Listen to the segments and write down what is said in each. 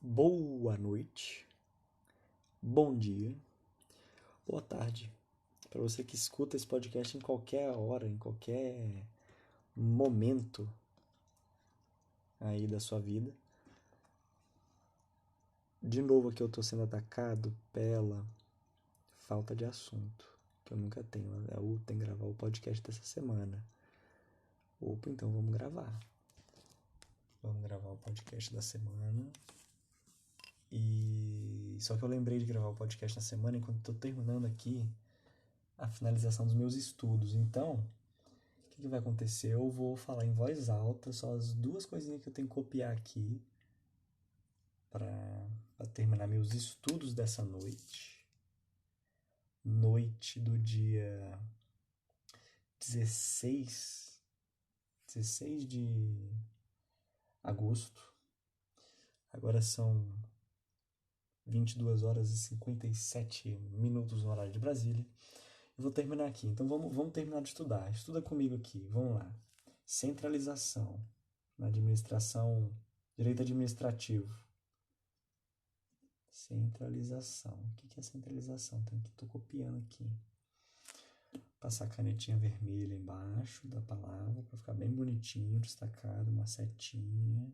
Boa noite, bom dia, boa tarde. Para você que escuta esse podcast em qualquer hora, em qualquer momento aí da sua vida. De novo aqui eu tô sendo atacado pela falta de assunto, que eu nunca tenho. Eu tenho que gravar o podcast dessa semana. Opa, então vamos gravar. Vamos gravar o podcast da semana. E só que eu lembrei de gravar o podcast na semana enquanto estou terminando aqui a finalização dos meus estudos. Então, o que vai acontecer? Eu vou falar em voz alta, só as duas coisinhas que eu tenho que copiar aqui para terminar meus estudos dessa noite. Noite do dia 16 de agosto. Agora são 22 horas e 57 minutos no horário de Brasília. Eu vou terminar aqui. Então vamos terminar de estudar. Estuda comigo aqui. Vamos lá. Centralização na administração, direito administrativo. Centralização. O que é centralização? Estou copiando aqui. Passar a canetinha vermelha embaixo da palavra para ficar bem bonitinho, destacado, uma setinha.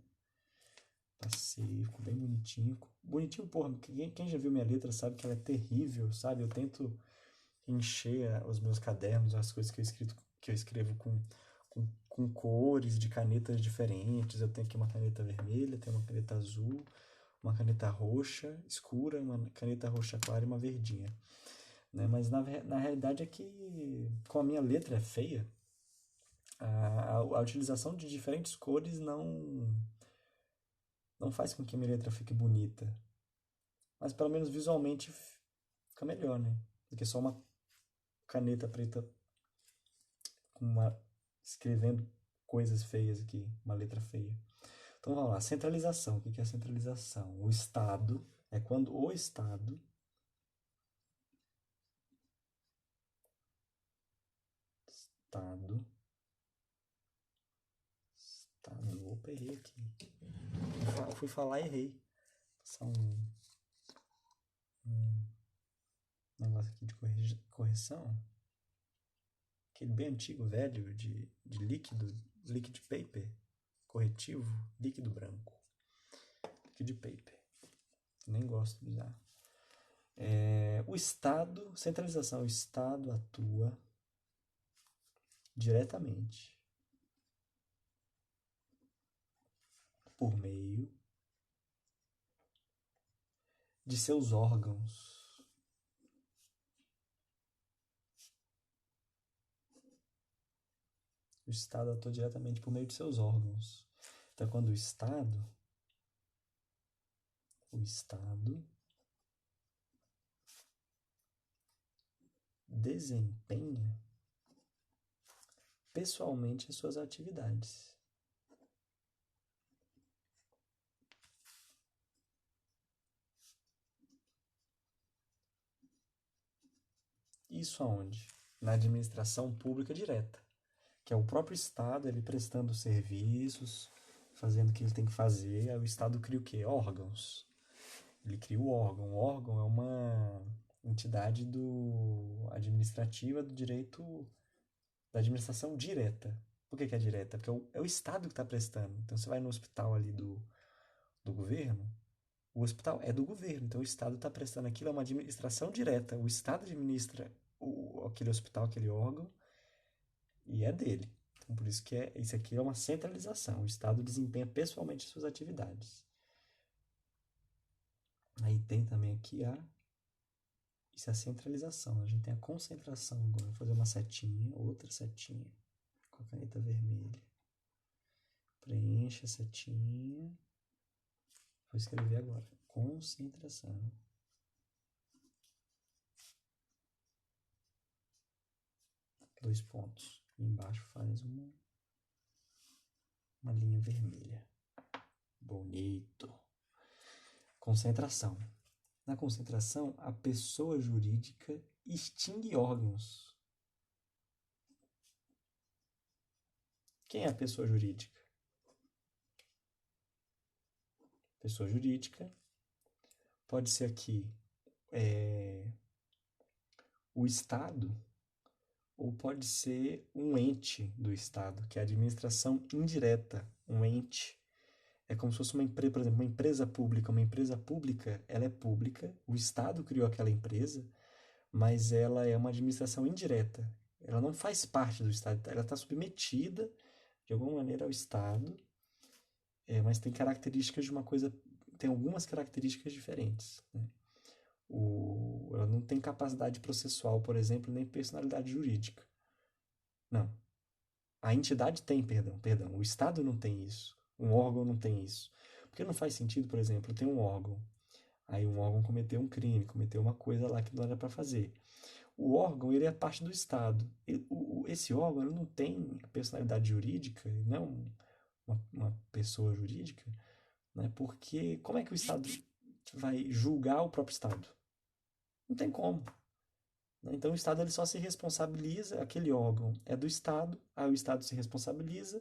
Passei, ficou bem bonitinho. Bonitinho, porra, quem já viu minha letra sabe que ela é terrível, sabe? Eu tento encher os meus cadernos, as coisas que eu escrevo com cores de canetas diferentes. Eu tenho aqui uma caneta vermelha, tenho uma caneta azul, uma caneta roxa escura, uma caneta roxa clara e uma verdinha. Né? Mas na realidade é que, como a minha letra é feia, a utilização de diferentes cores não faz com que a minha letra fique bonita. Mas pelo menos visualmente fica melhor, né? Do que só uma caneta preta escrevendo coisas feias aqui, uma letra feia. Então vamos lá, centralização. O que é centralização? O Estado é quando o Estado opa, errei aqui. Fui falar e errei. Só um negócio aqui de correção. Aquele bem antigo, velho, de liquid paper, corretivo, líquido branco. Liquid paper. Nem gosto de usar. O Estado, centralização, o Estado atua diretamente por meio de seus órgãos. O Estado atua diretamente por meio de seus órgãos. Então, quando o Estado desempenha pessoalmente as suas atividades. Isso aonde? Na administração pública direta, que é o próprio Estado, ele prestando serviços, fazendo o que ele tem que fazer. Aí o Estado cria o quê? Órgãos. Ele cria o órgão. O órgão é uma entidade administrativa do direito da administração direta. Por que é direta? Porque é o Estado que está prestando. Então você vai no hospital ali do governo, o hospital é do governo, então o Estado está prestando aquilo, é uma administração direta. O Estado administra aquele hospital, aquele órgão, e é dele. Então, por isso que isso aqui é uma centralização. O Estado desempenha pessoalmente suas atividades. Aí tem também aqui isso é a centralização. A gente tem a concentração agora. Vou fazer uma setinha, outra setinha, com a caneta vermelha. Preenche a setinha. Vou escrever agora. Concentração. Dois pontos. E embaixo faz uma linha vermelha. Bonito. Concentração. Na concentração, a pessoa jurídica extingue órgãos. Quem é a pessoa jurídica? pessoa jurídica. Pode ser aqui o Estado, ou pode ser um ente do Estado, que é a administração indireta, um ente. É como se fosse uma empresa, por exemplo, uma empresa pública. Uma empresa pública, ela é pública, o Estado criou aquela empresa, mas ela é uma administração indireta. Ela não faz parte do Estado, ela está submetida, de alguma maneira, ao Estado, mas tem características de uma coisa, tem algumas características diferentes, né? Ela não tem capacidade processual, por exemplo, nem personalidade jurídica. Não. A entidade tem, perdão. O Estado não tem isso. Um órgão não tem isso. Porque não faz sentido, por exemplo, ter um órgão. Aí um órgão cometeu um crime, cometeu uma coisa lá que não era para fazer. O órgão, ele é parte do Estado. Esse órgão ele não tem personalidade jurídica, ele não é uma pessoa jurídica, né? Porque como é que o Estado vai julgar o próprio Estado? Não tem como. Então o Estado ele só se responsabiliza, aquele órgão é do Estado, aí o Estado se responsabiliza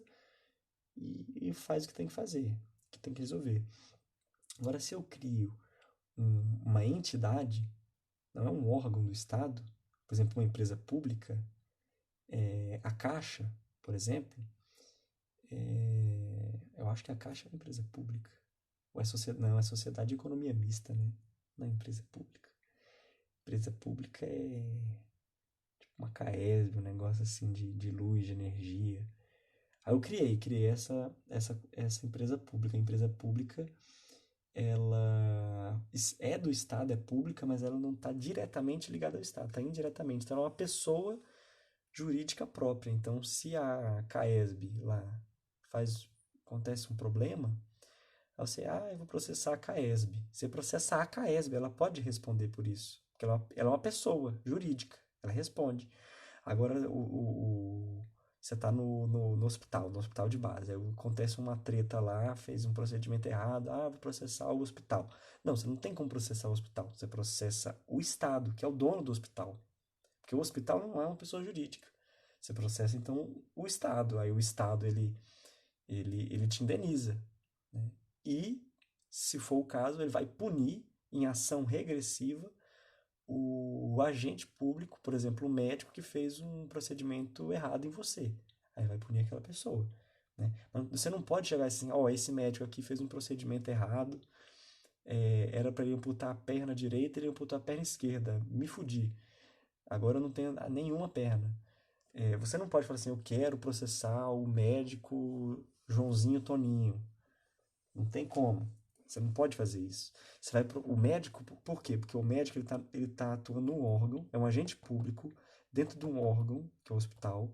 e faz o que tem que fazer, o que tem que resolver. Agora, se eu crio uma entidade, não é um órgão do Estado, por exemplo, uma empresa pública, a Caixa, por exemplo, eu acho que a Caixa é uma empresa pública. Ou não, é Sociedade de Economia Mista, né? Não é empresa pública. Empresa pública é tipo uma Caesb, um negócio assim de luz, de energia. Aí eu criei essa empresa pública. A empresa pública, ela é do Estado, é pública, mas ela não está diretamente ligada ao Estado, está indiretamente. Então ela é uma pessoa jurídica própria. Então, se a Caesb lá acontece um problema, aí você, eu vou processar a Caesb. Você processa a Caesb, ela pode responder por isso, porque ela é uma pessoa jurídica, ela responde. Agora, você está no hospital de base, aí acontece uma treta lá, fez um procedimento errado, vou processar o hospital. Não, você não tem como processar o hospital, você processa o Estado, que é o dono do hospital, porque o hospital não é uma pessoa jurídica. Você processa, então, o Estado, aí o Estado, ele te indeniza, né? E, se for o caso, ele vai punir em ação regressiva o agente público, por exemplo, o médico que fez um procedimento errado em você. Aí vai punir aquela pessoa, né? Você não pode chegar assim, esse médico aqui fez um procedimento errado, era para ele amputar a perna direita, ele amputou a perna esquerda, me fudi. Agora eu não tenho nenhuma perna. Você não pode falar assim, eu quero processar o médico Joãozinho Toninho. Não tem como. Você não pode fazer isso. Você vai o médico, por quê? Porque o médico ele tá atuando num órgão, é um agente público dentro de um órgão, que é o hospital,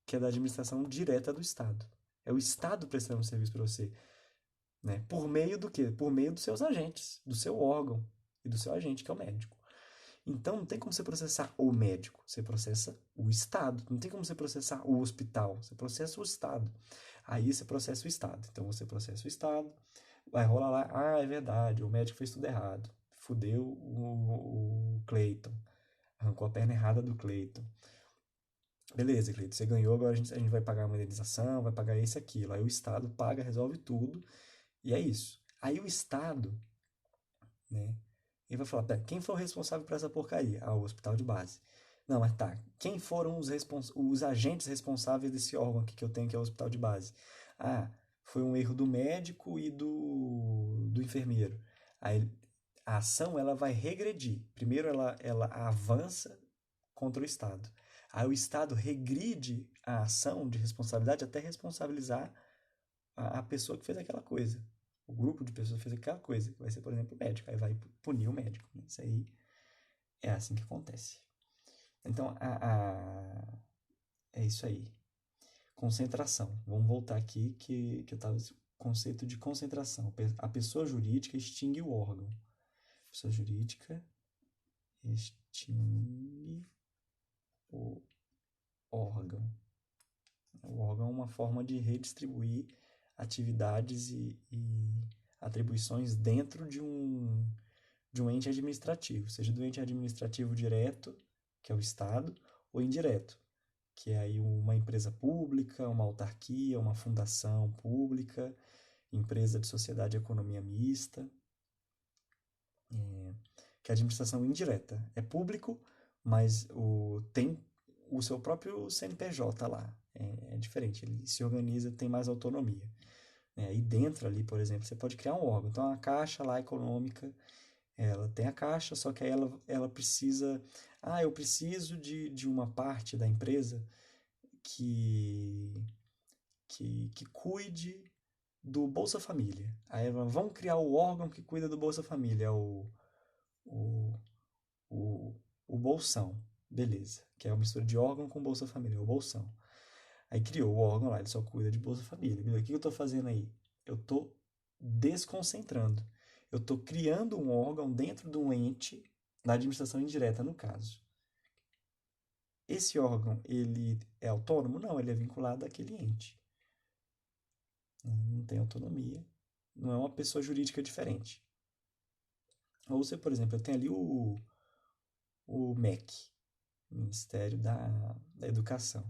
que é da administração direta do Estado. É o Estado prestando um serviço para você, né? Por meio do quê? Por meio dos seus agentes, do seu órgão e do seu agente, que é o médico. Então não tem como você processar o médico, você processa o Estado. Não tem como você processar o hospital, você processa o Estado. Aí você processa o Estado. Então você processa o Estado, vai rolar lá, é verdade, o médico fez tudo errado. Fudeu o Cleiton. Arrancou a perna errada do Cleiton. Beleza, Cleiton, você ganhou, agora a gente vai pagar uma indenização, vai pagar isso e aquilo. Aí o Estado paga, resolve tudo, e é isso. Aí o Estado, né, ele vai falar, quem foi o responsável por essa porcaria? O hospital de base. Não, mas tá, quem foram os agentes responsáveis desse órgão aqui que eu tenho, que é o hospital de base? Foi um erro do médico e do enfermeiro. Aí a ação ela vai regredir. Primeiro ela avança contra o Estado. Aí o Estado regride a ação de responsabilidade até responsabilizar a pessoa que fez aquela coisa. O grupo de pessoas que fez aquela coisa, que vai ser, por exemplo, o médico. Aí vai punir o médico. Né? Isso aí é assim que acontece. Então, é isso aí. Concentração. Vamos voltar aqui que eu estava... Conceito de concentração. A pessoa jurídica extingue o órgão. A pessoa jurídica extingue o órgão. O órgão é uma forma de redistribuir atividades e atribuições dentro de um ente administrativo, seja do ente administrativo direto, que é o Estado, ou indireto, que é aí uma empresa pública, uma autarquia, uma fundação pública. empresa de sociedade e economia mista, que é a administração indireta. É público, mas tem o seu próprio CNPJ lá. É diferente, ele se organiza, tem mais autonomia. E dentro ali, por exemplo, você pode criar um órgão. Então, a Caixa lá econômica, ela tem a Caixa, só que aí ela precisa... Ah, eu preciso de uma parte da empresa que cuide do Bolsa Família. Aí vamos criar o órgão que cuida do Bolsa Família, o, o, o Bolsão. Beleza. Que é uma mistura de órgão com Bolsa Família, o Bolsão. Aí criou o órgão lá, ele só cuida de Bolsa Família. O que eu estou fazendo aí? Eu estou desconcentrando. Eu estou criando um órgão dentro de um ente da administração indireta, no caso. Esse órgão, ele é autônomo? Não, ele é vinculado àquele ente. Não tem autonomia. Não é uma pessoa jurídica diferente. Ou você, por exemplo, eu tenho ali o MEC, Ministério da Educação.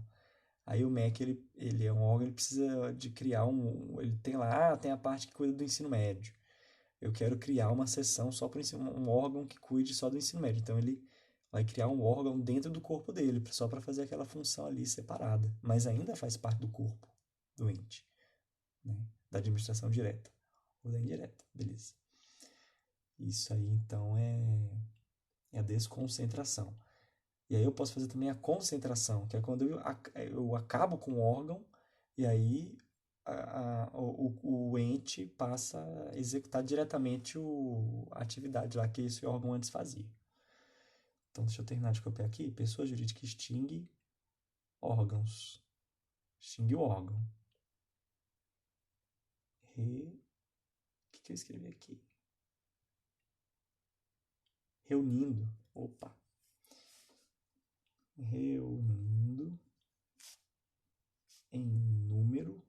Aí o MEC, ele é um órgão, ele precisa de criar ele tem lá, tem a parte que cuida do ensino médio. Eu quero criar uma seção só para um órgão que cuide só do ensino médio. Então ele vai criar um órgão dentro do corpo dele, só para fazer aquela função ali separada. Mas ainda faz parte do corpo do ente, né? Da administração direta ou da indireta, beleza. Isso aí, então, é a desconcentração. E aí eu posso fazer também a concentração, que é quando eu acabo com o órgão e aí o ente passa a executar diretamente a atividade lá que esse órgão antes fazia. Então, deixa eu terminar de copiar aqui. Pessoa jurídica extingue órgãos. Extingue o órgão. O que eu escrevi aqui? Reunindo. Opa. Reunindo em número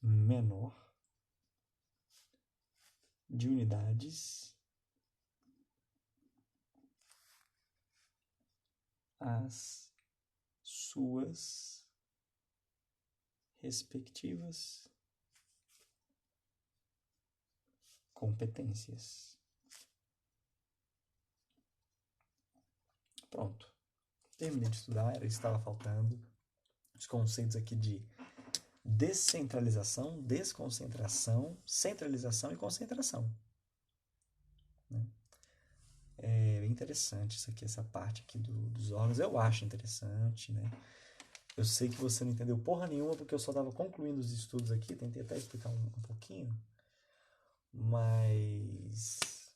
menor de unidades as suas respectivas competências. Pronto. Terminei de estudar, era isso que estava faltando. Os conceitos aqui de descentralização, desconcentração, centralização e concentração. Né? É bem interessante isso aqui, essa parte aqui dos órgãos. Eu acho interessante, né? Eu sei que você não entendeu porra nenhuma, porque eu só estava concluindo os estudos aqui, tentei até explicar um pouquinho, mas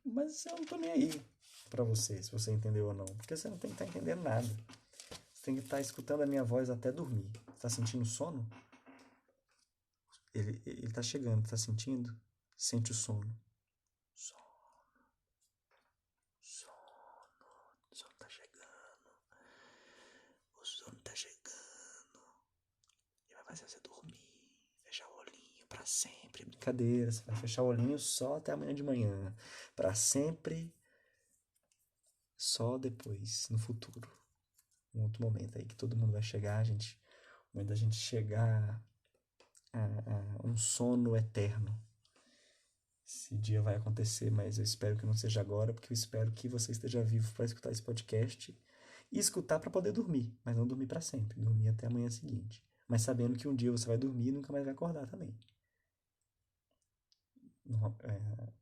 eu não tô nem aí pra você, se você entendeu ou não, porque você não tem que estar entendendo nada. Você tem que estar escutando a minha voz até dormir. Tá sentindo sono? Ele tá chegando, tá sentindo? Sente o sono. Sono. O sono tá chegando. O sono tá chegando. E vai fazer você dormir. Fechar o olhinho pra sempre. Brincadeira, você vai fechar o olhinho só até amanhã de manhã. Pra sempre. Só depois, no futuro. Um outro momento aí que todo mundo vai chegar, gente. O momento da gente chegar a um sono eterno. Esse dia vai acontecer, mas eu espero que não seja agora, porque eu espero que você esteja vivo para escutar esse podcast e escutar para poder dormir, mas não dormir para sempre, dormir até a manhã seguinte. Mas sabendo que um dia você vai dormir e nunca mais vai acordar também.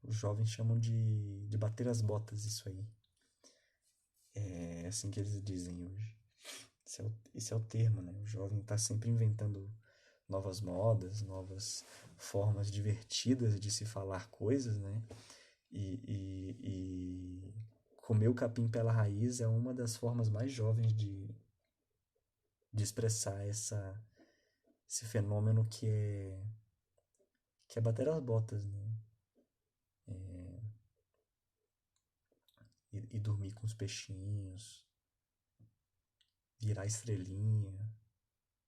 Os jovens chamam de bater as botas, isso aí. É assim que eles dizem hoje. Esse é o termo, né? O jovem está sempre inventando novas modas, novas formas divertidas de se falar coisas, né? E comer o capim pela raiz é uma das formas mais jovens de expressar esse fenômeno que é bater as botas, né? E dormir com os peixinhos, virar estrelinha,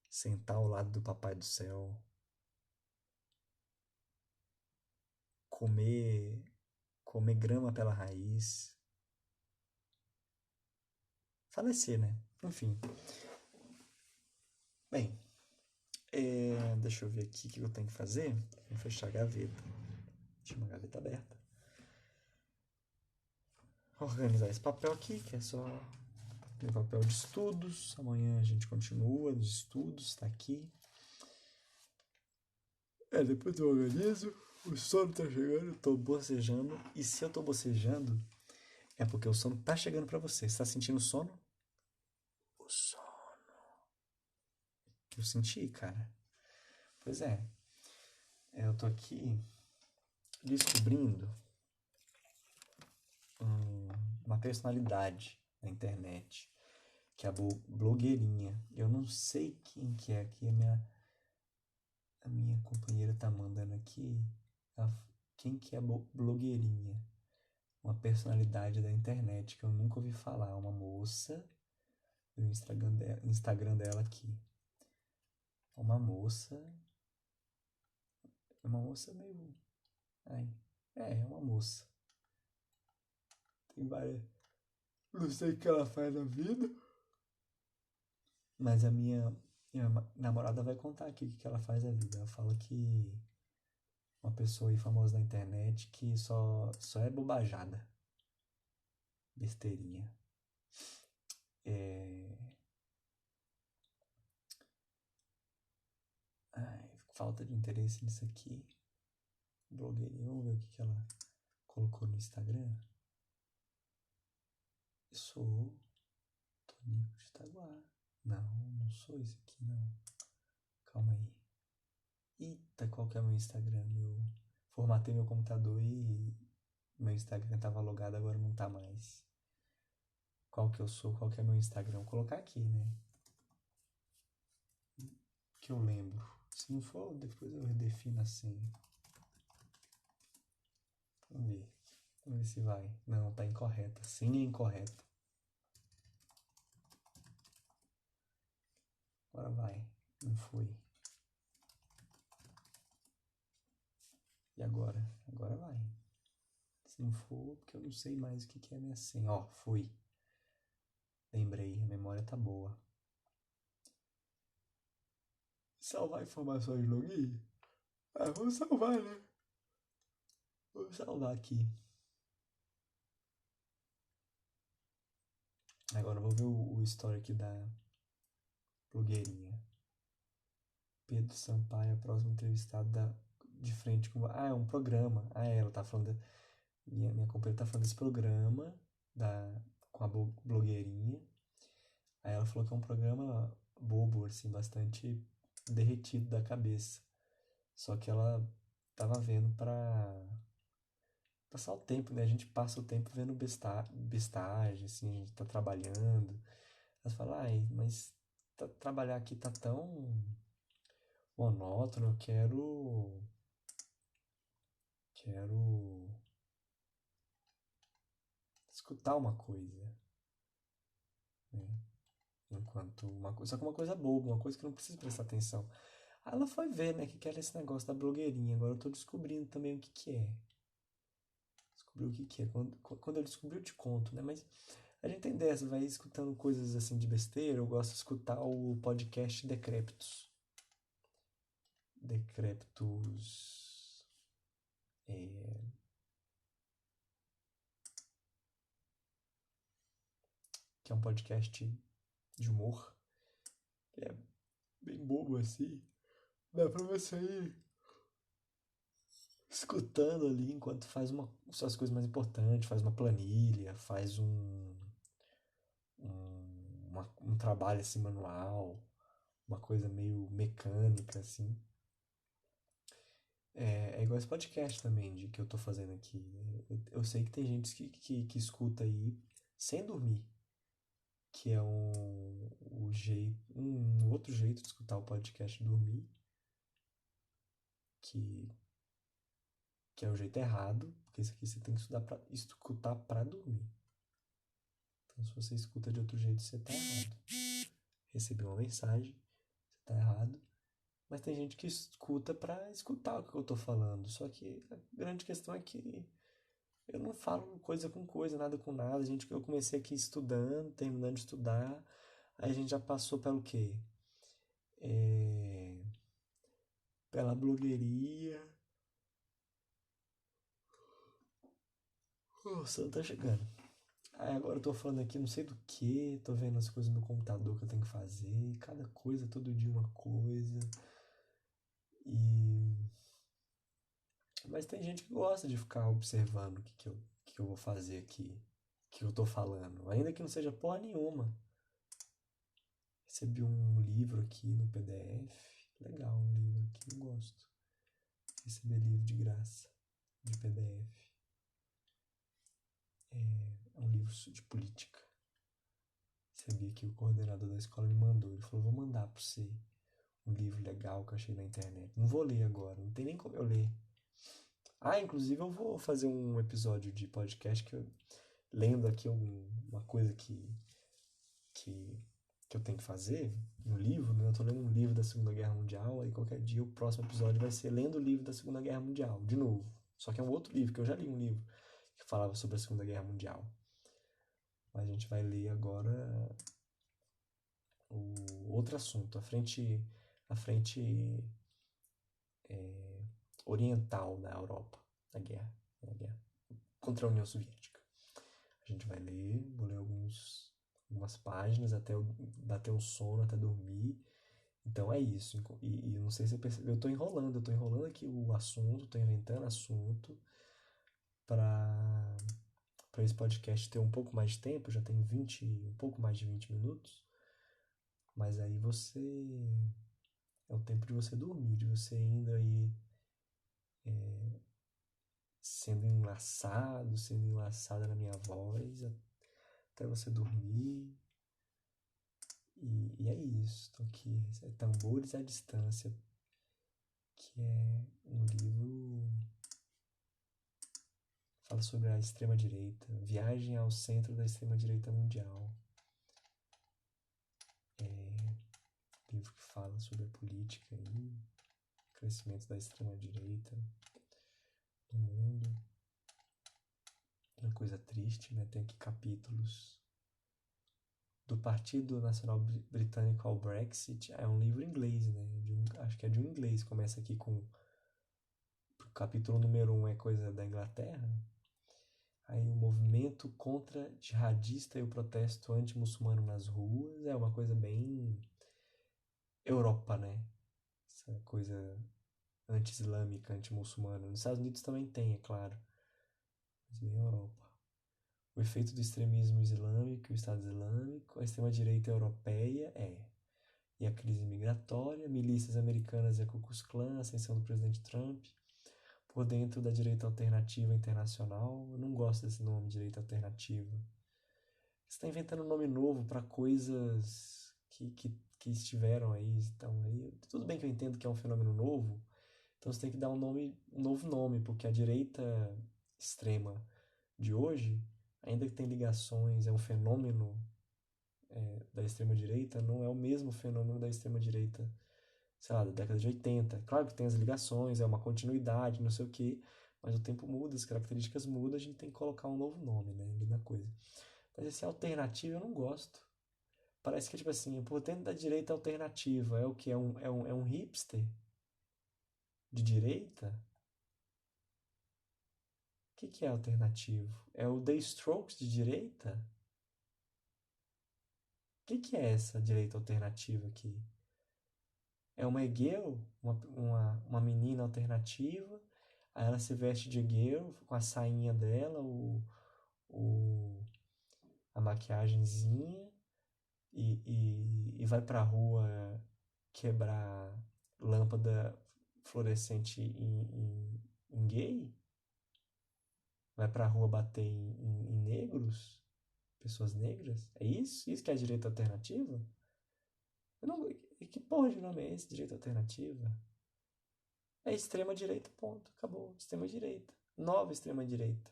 sentar ao lado do Papai do Céu, comer grama pela raiz, falecer, né? Enfim. Bem, Deixa eu ver aqui o que eu tenho que fazer. Vou fechar a gaveta. Tinha uma gaveta aberta. Organizar esse papel aqui, que é só meu papel de estudos. Amanhã a gente continua nos estudos, tá aqui. Depois eu organizo. O sono tá chegando, eu tô bocejando. E se eu tô bocejando, é porque o sono tá chegando pra você. Você tá sentindo sono? O sono. Que eu senti, cara. Pois é. Eu tô aqui descobrindo uma personalidade na internet, que é a blogueirinha. Eu não sei quem que é aqui, a minha companheira tá mandando aqui quem que é a blogueirinha. Uma personalidade da internet que eu nunca ouvi falar, uma moça, o Instagram dela aqui. Uma moça meio... Ai, é uma moça. Tem várias... Não sei o que ela faz na vida. Mas a minha namorada vai contar aqui o que ela faz na vida. Ela fala que uma pessoa aí famosa na internet que só é bobajada. Besteirinha. Ai, falta de interesse nisso aqui. Blogueirinha. Vamos ver o que ela colocou no Instagram. Sou Tonico de Itaguá. Não sou esse aqui, não. Calma aí. Eita, qual que é meu Instagram? Formatei meu computador e meu Instagram tava logado, agora não tá mais. Qual que eu sou? Qual que é meu Instagram? Vou colocar aqui, né? Que eu lembro. Se não for, depois eu redefino a senha. Vamos ver se vai. Não, tá incorreta. Senha é incorreta. Agora vai. Não foi. E agora? Agora vai. Se não for, porque eu não sei mais o que é minha senha. Ó, fui. Lembrei, a memória tá boa. Salvar informações de login? Vamos salvar, né? Vou salvar aqui. Agora eu vou ver o story aqui da blogueirinha. Pedro Sampaio, próximo entrevistado de frente com... é um programa. Ela tá falando... Minha companheira tá falando desse programa com a blogueirinha. Aí ela falou que é um programa bobo, assim, bastante derretido da cabeça. Só que ela tava vendo pra passar o tempo, né? A gente passa o tempo vendo bestagem, assim, a gente tá trabalhando. Ela fala, mas trabalhar aqui tá tão monótono, eu quero escutar uma coisa, né? Enquanto só que uma coisa boba, uma coisa que não precisa prestar atenção. Aí ela foi ver, né, que era esse negócio da blogueirinha. Agora eu tô descobrindo também o que é. Descobrir o que é. Quando eu descobrir, eu te conto, né? Mas a gente tem dessa, vai escutando coisas assim de besteira. Eu gosto de escutar o podcast Decrépitos. Decrépitos. Que é um podcast de humor. Que é bem bobo assim. Dá pra você ir escutando ali enquanto faz suas coisas mais importantes, faz uma planilha, faz um trabalho assim manual, uma coisa meio mecânica assim. É igual esse podcast também de que eu tô fazendo aqui. Eu sei que tem gente que escuta aí sem dormir, que é um outro jeito de escutar o podcast dormir, que, que é o jeito errado, porque isso aqui você tem que escutar pra dormir. Então, se você escuta de outro jeito, você tá errado. Recebi uma mensagem, você tá errado. Mas tem gente que escuta pra escutar o que eu tô falando. Só que a grande questão é que eu não falo coisa com coisa, nada com nada. Eu comecei aqui estudando, terminando de estudar. Aí a gente já passou pelo quê? pela blogueirinha. O Sam tá chegando. Aí agora eu tô falando aqui não sei do que, tô vendo as coisas no computador que eu tenho que fazer, cada coisa, todo dia uma coisa. E... Mas tem gente que gosta de ficar observando o que eu vou fazer aqui, o que eu tô falando, ainda que não seja porra nenhuma. Recebi um livro aqui no PDF, legal, um livro aqui, eu gosto. Receber livro de graça, de PDF. É um livro de política. Sabia que o coordenador da escola me mandou. Ele falou: vou mandar pra você um livro legal que eu achei na internet. Não vou ler agora, não tem nem como eu ler. Ah, inclusive eu vou fazer um episódio de podcast que eu lendo aqui uma coisa que, que eu tenho que fazer, um livro, né? Eu tô lendo um livro da Segunda Guerra Mundial, aí qualquer dia o próximo episódio vai ser lendo o livro da Segunda Guerra Mundial, de novo. Só que é um outro livro, que eu já li um livro que falava sobre a Segunda Guerra Mundial. Mas a gente vai ler agora o outro assunto, a frente oriental da Europa, na guerra contra a União Soviética. A gente vai ler, vou ler algumas páginas até bater um sono, até dormir. Então é isso. E não sei se você percebeu, eu tô enrolando aqui o assunto, tô inventando assunto para esse podcast ter um pouco mais de tempo, já tem um pouco mais de 20 minutos. Mas aí é o tempo de você dormir, de você ainda aí sendo enlaçada na minha voz, até você dormir. E é isso. Tô aqui. É Tambores à Distância, que é um livro fala sobre a extrema-direita, viagem ao centro da extrema-direita mundial. É um livro que fala sobre a política e o crescimento da extrema-direita no mundo. Uma coisa triste, né? Tem aqui capítulos do Partido Nacional Britânico ao Brexit. É um livro em inglês, né? Acho que é de um inglês. Começa aqui com o capítulo número 1 é coisa da Inglaterra. Aí o movimento contra jihadista e o protesto anti-muçulmano nas ruas é uma coisa bem Europa, né? Essa coisa anti-islâmica, anti-muçulmana. Nos Estados Unidos também tem, é claro, mas bem Europa. O efeito do extremismo islâmico e o Estado Islâmico, a extrema-direita europeia e a crise migratória, milícias americanas e a Ku Klux Klan, a ascensão do presidente Trump, por dentro da direita alternativa internacional. Eu não gosto desse nome, direita alternativa. Você está inventando um nome novo para coisas que estiveram aí, estão aí. Tudo bem que eu entendo que é um fenômeno novo, então você tem que dar um novo nome, porque a direita extrema de hoje, ainda que tem ligações, é um fenômeno da extrema-direita, não é o mesmo fenômeno da extrema-direita, sei lá, da década de 80. Claro que tem as ligações, é uma continuidade, não sei o quê, mas o tempo muda, as características mudam, a gente tem que colocar um novo nome, né? Mesma coisa. Mas esse alternativo eu não gosto. Parece que, tipo assim, por dentro da direita alternativa é o que? É um hipster de direita? O que é alternativo? É o The Strokes de direita? O que é essa direita alternativa aqui? É uma girl, uma menina alternativa, aí ela se veste de girl com a sainha dela, a maquiagenzinha, e vai pra rua quebrar lâmpada fluorescente em gay? Vai pra rua bater em negros? Pessoas negras? É isso? Isso que é a direita alternativa? Eu não, que porra de nome é esse, direita alternativa? É extrema direita, ponto. Acabou. Extrema direita. Nova extrema direita.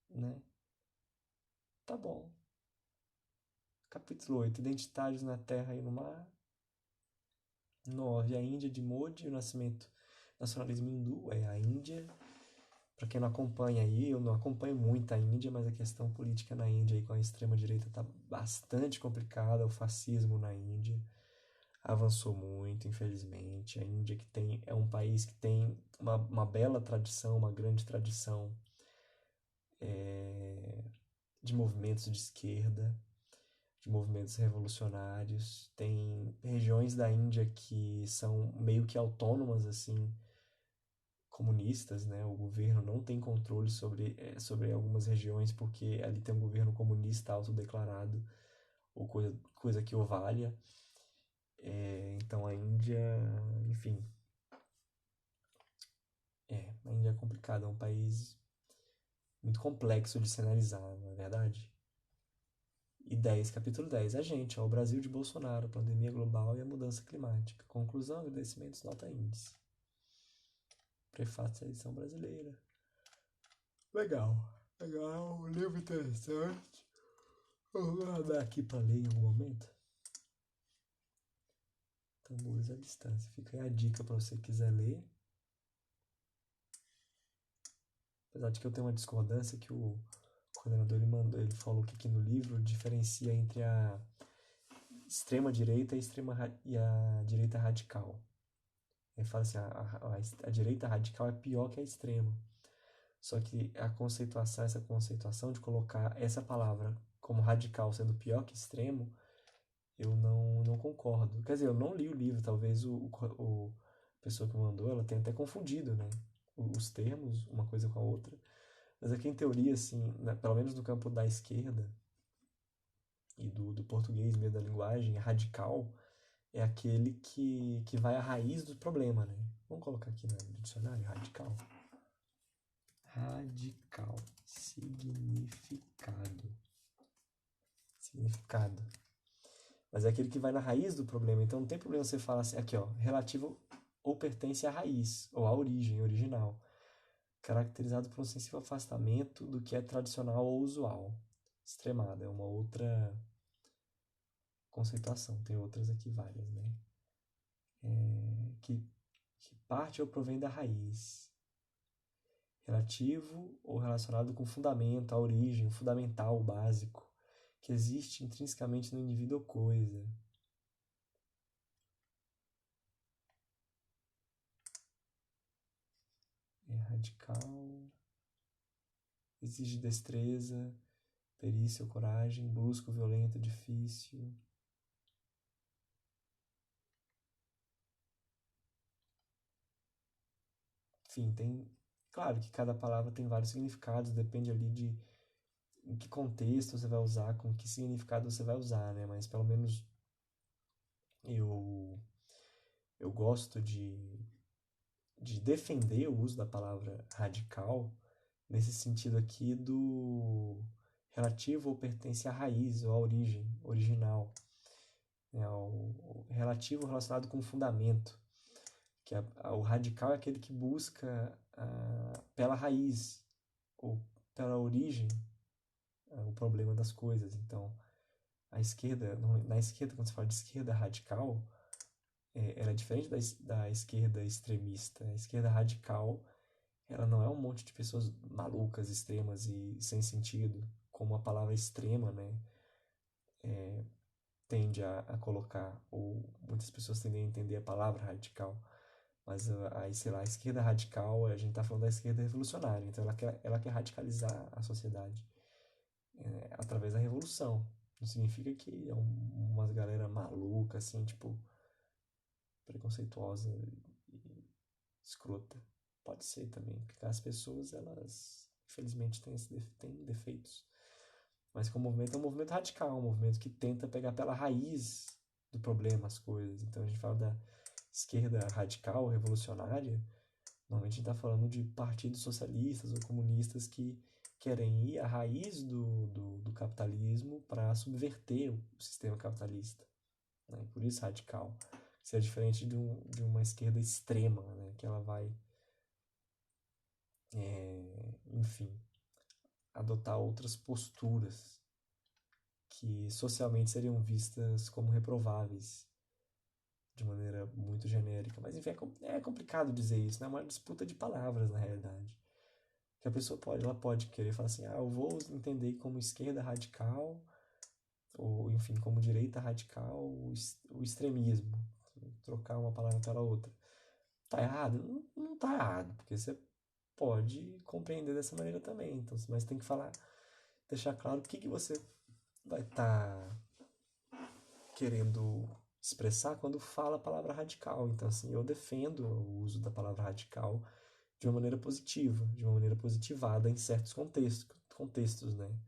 Né? Tá bom. Capítulo 8. Identitários na terra e no mar. 9. A Índia de Modi, o nascimento nacionalismo hindu. É a Índia. Para quem não acompanha aí, eu não acompanho muito a Índia, mas a questão política na Índia aí com a extrema direita tá bastante complicada. O fascismo na Índia. avançou muito, infelizmente. A Índia é um país que tem uma bela tradição, uma grande tradição é, de movimentos de esquerda, de movimentos revolucionários. Tem regiões da Índia que são meio que autônomas, assim, comunistas, né? O governo não tem controle sobre algumas regiões porque ali tem um governo comunista autodeclarado, ou coisa que o valha. Então a Índia, enfim, a Índia é complicado, é um país muito complexo de se analisar, não é verdade? E 10, capítulo 10, a gente, ó, o Brasil de Bolsonaro, a pandemia global e a mudança climática. Conclusão, agradecimentos, nota índice. Prefácio da edição brasileira. Legal, legal, um livro interessante. Vou guardar aqui para ler em algum momento. Tambores à distância. Fica aí a dica para você que quiser ler. Apesar de que eu tenho uma discordância que o coordenador ele falou que aqui no livro diferencia entre a extrema direita e a direita radical. Ele fala assim, a direita radical é pior que a extrema. Só que essa conceituação de colocar essa palavra como radical sendo pior que extremo, eu não concordo. Quer dizer, eu não li o livro, talvez a pessoa que mandou, ela tenha até confundido, né? Os termos, uma coisa com a outra. Mas aqui em teoria, assim, pelo menos no campo da esquerda e do português mesmo, da linguagem, radical é aquele que vai à raiz do problema, né? Vamos colocar aqui no dicionário, radical. Radical. Significado. Significado. Mas é aquele que vai na raiz do problema. Então não tem problema você falar assim, aqui ó, relativo ou pertence à raiz, ou à origem, original. Caracterizado por um sensível afastamento do que é tradicional ou usual. Extremado, é uma outra conceituação. Tem outras aqui várias, né? Que parte ou provém da raiz. Relativo ou relacionado com o fundamento, a origem, o fundamental, o básico, que existe intrinsecamente no indivíduo ou coisa. É radical, exige destreza, perícia ou coragem, brusco, violento, difícil. Enfim, tem. Claro que cada palavra tem vários significados, depende ali de em que contexto você vai usar, com que significado você vai usar, né? Mas pelo menos eu, eu gosto de defender o uso da palavra radical nesse sentido aqui do relativo ou pertence à raiz ou à origem, original, né? O relativo relacionado com o fundamento, que o radical é aquele que busca pela raiz ou pela origem o problema das coisas. Então, a esquerda, na esquerda, quando se fala de esquerda radical, ela é diferente da esquerda extremista. A esquerda radical, ela não é um monte de pessoas malucas, extremas e sem sentido, como a palavra extrema, né, tende a colocar, ou muitas pessoas tendem a entender a palavra radical. Mas aí, sei lá, a esquerda radical, a gente está falando da esquerda revolucionária, então ela quer radicalizar a sociedade através da revolução. Não significa que é umas galera maluca, assim, tipo, preconceituosa e escrota. Pode ser também, porque as pessoas, elas, infelizmente, têm defeitos. Mas que o movimento é um movimento radical, um movimento que tenta pegar pela raiz do problema as coisas. Então a gente fala da esquerda radical, revolucionária, normalmente a gente está falando de partidos socialistas ou comunistas que querem ir à raiz do capitalismo para subverter o sistema capitalista. Né? Por isso radical. Isso é diferente de uma esquerda extrema, né? Que ela vai, enfim, adotar outras posturas que socialmente seriam vistas como reprováveis de maneira muito genérica. Mas enfim, é complicado dizer isso, né? É uma disputa de palavras na realidade. Que a pessoa ela pode querer falar assim, eu vou entender como esquerda radical, ou enfim, como direita radical, o extremismo. trocar uma palavra pela outra. Tá errado? Não tá errado, porque você pode compreender dessa maneira também. Então, mas tem que falar, deixar claro o que você vai estar querendo expressar quando fala a palavra radical. Então, assim, eu defendo o uso da palavra radical de uma maneira positiva, de uma maneira positivada em certos contextos, né?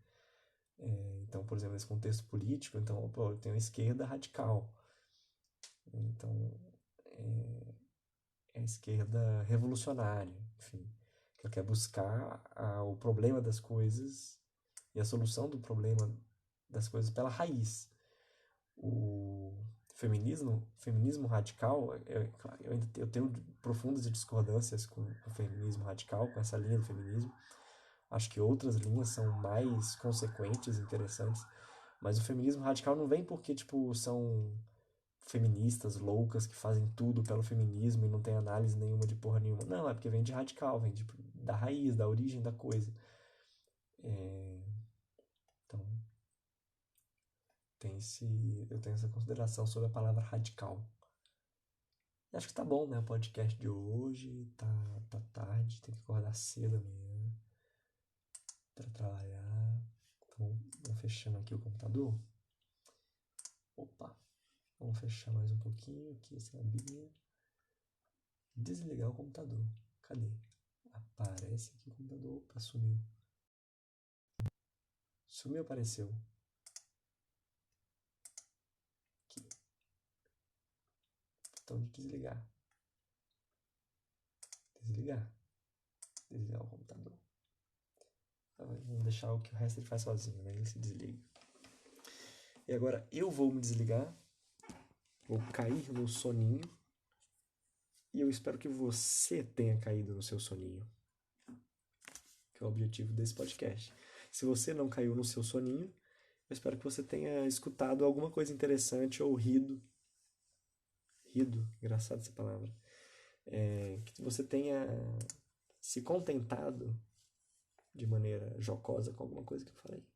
Então, por exemplo, nesse contexto político, então, pô, eu tenho a esquerda radical. Então, é a esquerda revolucionária, enfim, que ela quer buscar o problema das coisas e a solução do problema das coisas pela raiz. O feminismo radical, eu tenho profundas discordâncias com o feminismo radical, com essa linha do feminismo. Acho que outras linhas são mais consequentes, interessantes, mas o feminismo radical não vem porque, tipo, são feministas loucas que fazem tudo pelo feminismo e não tem análise nenhuma de porra nenhuma. Não, é porque vem de radical, vem da raiz, da origem da coisa. Então, eu tenho essa consideração sobre a palavra radical. E acho que tá bom, né? O podcast de hoje, tá tarde, tem que acordar cedo amanhã para trabalhar. Então, vamos fechando aqui o computador. Opa, vamos fechar mais um pouquinho aqui, sabia? Desligar o computador. Cadê? Aparece aqui o computador. Opa, sumiu. Sumiu, apareceu. Aqui. Botão de desligar. Desligar. Desligar o computador. Vamos deixar o que o resto ele faz sozinho, né? Ele se desliga. E agora eu vou me desligar. Vou cair no soninho. E eu espero que você tenha caído no seu soninho. Que é o objetivo desse podcast. Se você não caiu no seu soninho, eu espero que você tenha escutado alguma coisa interessante ou rido. Rido, engraçada essa palavra. Que você tenha se contentado de maneira jocosa com alguma coisa que eu falei.